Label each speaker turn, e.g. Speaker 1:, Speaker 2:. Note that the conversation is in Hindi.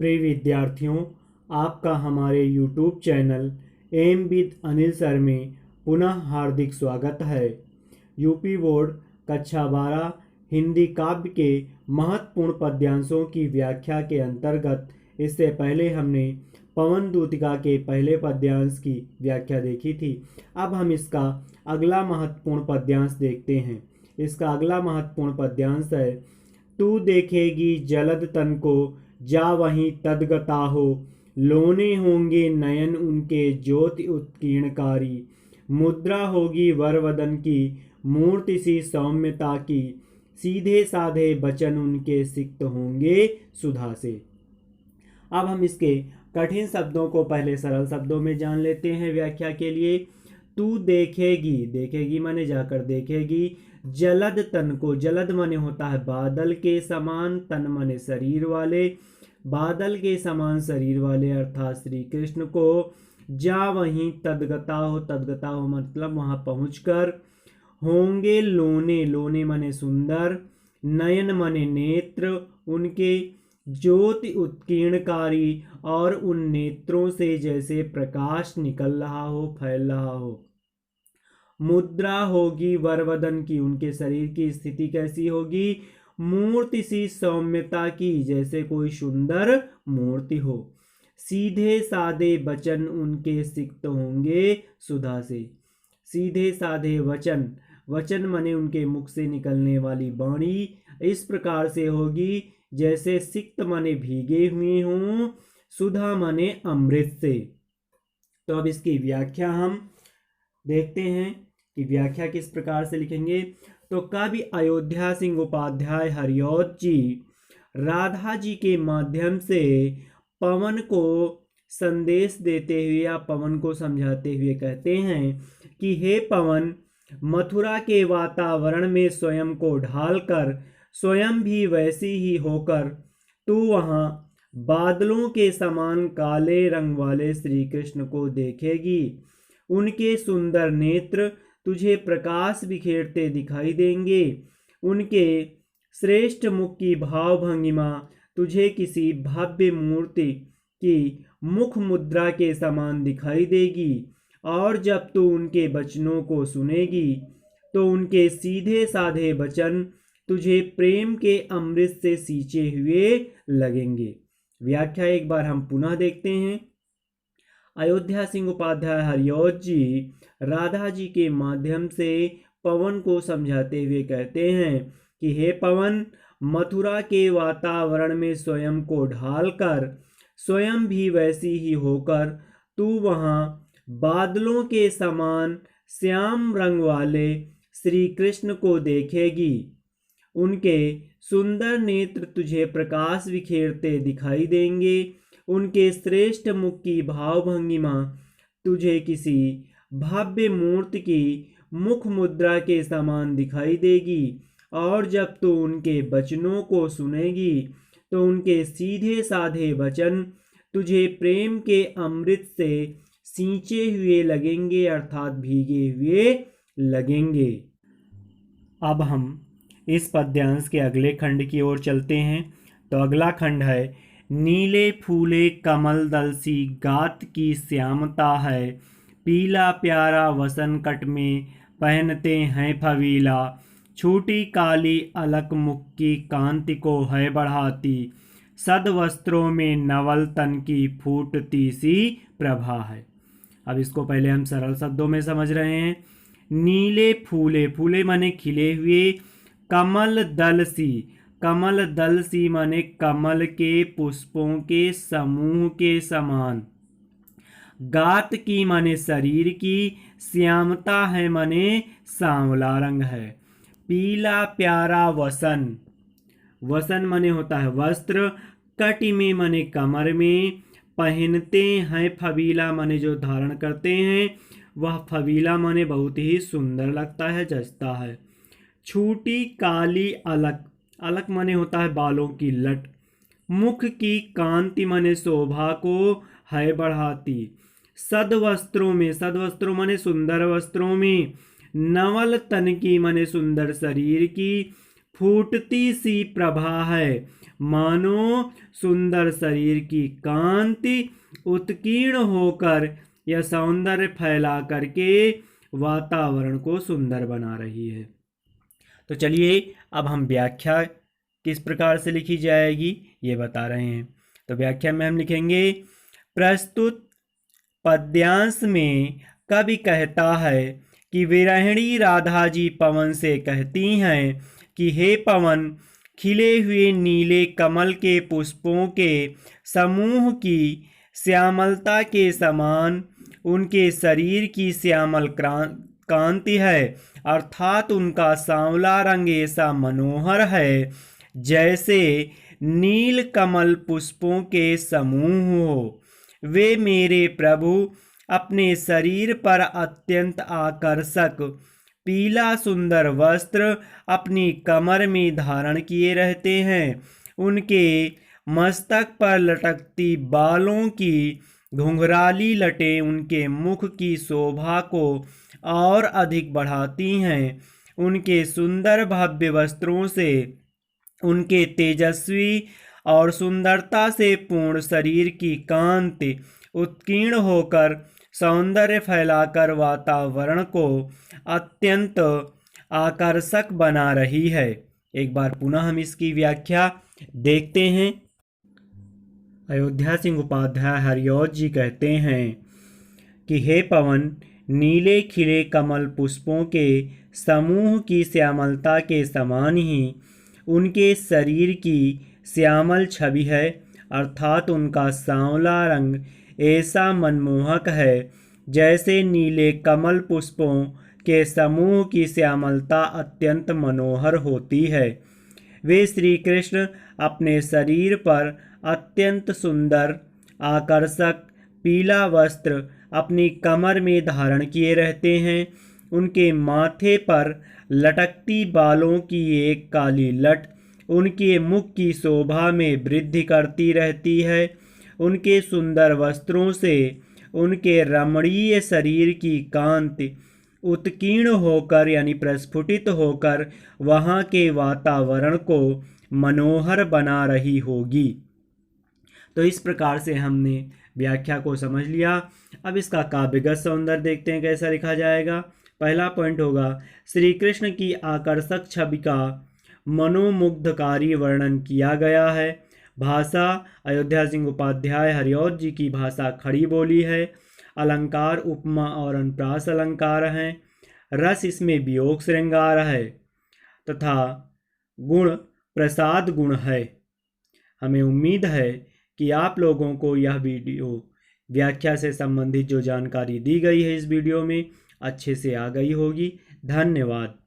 Speaker 1: प्रिय विद्यार्थियों, आपका हमारे YouTube channel M with Anil sir में पुनः हार्दिक स्वागत है। यूपी बोर्ड कक्षा 12 हिंदी काव्य के महत्वपूर्ण पद्यांशों की व्याख्या के अंतर्गत इससे पहले हमने पवन दूतिका के पहले पद्यांश की व्याख्या देखी थी। अब हम इसका अगला महत्वपूर्ण पद्यांश देखते हैं। इसका अगला महत्वपूर्ण पद्यांश है, तू देखेगी जलद तन को जा वहीं तदगता हो, लोने होंगे नयन उनके ज्योति उत्कीर्णकारी, मुद्रा होगी वरवदन की मूर्ति सी सौम्यता की, सीधे साधे वचन उनके सिक्त होंगे सुधा से। अब हम इसके कठिन शब्दों को पहले सरल शब्दों में जान लेते हैं व्याख्या के लिए। तू देखेगी, देखेगी माने जाकर देखेगी, जलद तन को, जलद माने होता है बादल के समान, तन माने शरीर वाले, बादल के समान शरीर वाले अर्थात श्री कृष्ण को, जा वहीं तदगता हो, तदगता हो मतलब वहां पहुंचकर, होंगे लोने, लोने माने सुंदर, नयन माने नेत्र उनके, ज्योति उत्कीर्णकारी और उन नेत्रों से जैसे प्रकाश निकल रहा हो, फैल रहा हो, मुद्रा होगी वरवदन की, उनके शरीर की स्थिति कैसी होगी, मूर्ति सी सौम्यता की, जैसे कोई सुंदर मूर्ति हो, सीधे साधे वचन उनके सिक्त होंगे सुधा से। सीधे साधे वचन, वचन माने उनके मुख से निकलने वाली वाणी इस प्रकार से होगी जैसे सिक्त माने भीगे हुए हों, सुधा माने अमृत से। तो अब इसकी व्याख्या हम देखते हैं कि व्याख्या किस प्रकार से लिखेंगे। तो कवि अयोध्या सिंह उपाध्याय हरिऔध जी राधा जी के माध्यम से पवन को संदेश देते हुए या पवन को समझाते हुए कहते हैं कि हे पवन, मथुरा के वातावरण में स्वयं को ढालकर, स्वयं भी वैसी ही होकर तू वहां बादलों के समान काले रंग वाले श्री कृष्ण को देखेगी। उनके सुंदर नेत्र तुझे प्रकाश बिखेरते दिखाई देंगे। उनके श्रेष्ठ मुख की भाव भंगिमा तुझे किसी भव्य मूर्ति की मुख मुद्रा के समान दिखाई देगी। और जब तू उनके वचनों को सुनेगी तो उनके सीधे साधे वचन तुझे प्रेम के अमृत से सींचे हुए लगेंगे। व्याख्या एक बार हम पुनः देखते हैं। अयोध्या सिंह उपाध्याय हरिऔध जी राधा जी के माध्यम से पवन को समझाते हुए कहते हैं कि हे पवन, मथुरा के वातावरण में स्वयं को ढालकर, स्वयं भी वैसी ही होकर तू वहां बादलों के समान श्याम रंग वाले श्री कृष्ण को देखेगी। उनके सुंदर नेत्र तुझे प्रकाश बिखेरते दिखाई देंगे। उनके श्रेष्ठ मुख की भाव भंगिमा तुझे किसी भव्य मूर्ति की मुख मुद्रा के समान दिखाई देगी। और जब तू उनके वचनों को सुनेगी तो उनके सीधे साधे वचन तुझे प्रेम के अमृत से सींचे हुए लगेंगे अर्थात भीगे हुए लगेंगे। अब हम इस पद्यांश के अगले खंड की ओर चलते हैं। तो अगला खंड है, नीले फूले कमल दल सी गात की श्यामता है, पीला प्यारा वसन कट में पहनते हैं फवीला, छोटी काली अलक मुख की कांति को है बढ़ाती, सद वस्त्रों में नवल तन की फूटती सी प्रभा है। अब इसको पहले हम सरल शब्दों में समझ रहे हैं। नीले फूले, फूले माने खिले हुए, कमल दल सी, कमल दल सी माने कमल के पुष्पों के समूह के समान, गात की माने शरीर की, श्यामता है माने सांवला रंग है, पीला प्यारा वसन, वसन माने होता है वस्त्र, कटि में माने कमर में, पहनते हैं फबीला माने जो धारण करते हैं, वह फबीला माने बहुत ही सुंदर लगता है, जचता है, छोटी काली अलक, अलक माने होता है बालों की लट, मुख की कांति माने शोभा को है बढ़ाती, सद वस्त्रों में, सद वस्त्रों माने सुंदर वस्त्रों में, नवल तन की माने सुंदर शरीर की, फूटती सी प्रभा है, मानो सुंदर शरीर की कांति उत्कीर्ण होकर यह सौंदर्य फैला करके वातावरण को सुंदर बना रही है। तो चलिए अब हम व्याख्या किस प्रकार से लिखी जाएगी ये बता रहे हैं। तो व्याख्या में हम लिखेंगे, प्रस्तुत पद्यांश में कवि कहता है कि विरहिणी राधा जी पवन से कहती हैं कि हे पवन, खिले हुए नीले कमल के पुष्पों के समूह की श्यामलता के समान उनके शरीर की श्यामल कांति है, अर्थात उनका सांवला रंग ऐसा मनोहर है जैसे नील कमल पुष्पों के समूह हो। वे मेरे प्रभु अपने शरीर पर अत्यंत आकर्षक पीला सुंदर वस्त्र अपनी कमर में धारण किए रहते हैं। उनके मस्तक पर लटकती बालों की घुंघराली लटें उनके मुख की शोभा को और अधिक बढ़ाती हैं। उनके सुंदर भव्य वस्त्रों से उनके तेजस्वी और सुंदरता से पूर्ण शरीर की कांति उत्कीर्ण होकर सौंदर्य फैलाकर वातावरण को अत्यंत आकर्षक बना रही है। एक बार पुनः हम इसकी व्याख्या देखते हैं। अयोध्या सिंह उपाध्याय हरिऔध जी कहते हैं कि हे पवन, नीले खिले कमल पुष्पों के समूह की श्यामलता के समान ही उनके शरीर की श्यामल छवि है, अर्थात उनका सांवला रंग ऐसा मनमोहक है जैसे नीले कमल पुष्पों के समूह की श्यामलता अत्यंत मनोहर होती है। वे श्री कृष्ण अपने शरीर पर अत्यंत सुंदर आकर्षक पीला वस्त्र अपनी कमर में धारण किए रहते हैं। उनके माथे पर लटकती बालों की एक काली लट उनके मुख की शोभा में वृद्धि करती रहती है। उनके सुंदर वस्त्रों से उनके रमणीय शरीर की कांति उत्कीर्ण होकर यानी प्रस्फुटित होकर वहाँ के वातावरण को मनोहर बना रही होगी। तो इस प्रकार से हमने व्याख्या को समझ लिया। अब इसका काव्यगत सौंदर्य देखते हैं कैसा लिखा जाएगा। पहला पॉइंट होगा, श्री कृष्ण की आकर्षक छवि का मनोमुग्धकारी वर्णन किया गया है। भाषा अयोध्या सिंह उपाध्याय हरिऔध जी की भाषा खड़ी बोली है। अलंकार उपमा और अनुप्रास अलंकार हैं। रस इसमें वियोग श्रृंगार है तथा गुण प्रसाद गुण है। हमें उम्मीद है कि आप लोगों को यह वीडियो व्याख्या से संबंधित जो जानकारी दी गई है इस वीडियो में अच्छे से आ गई होगी। धन्यवाद।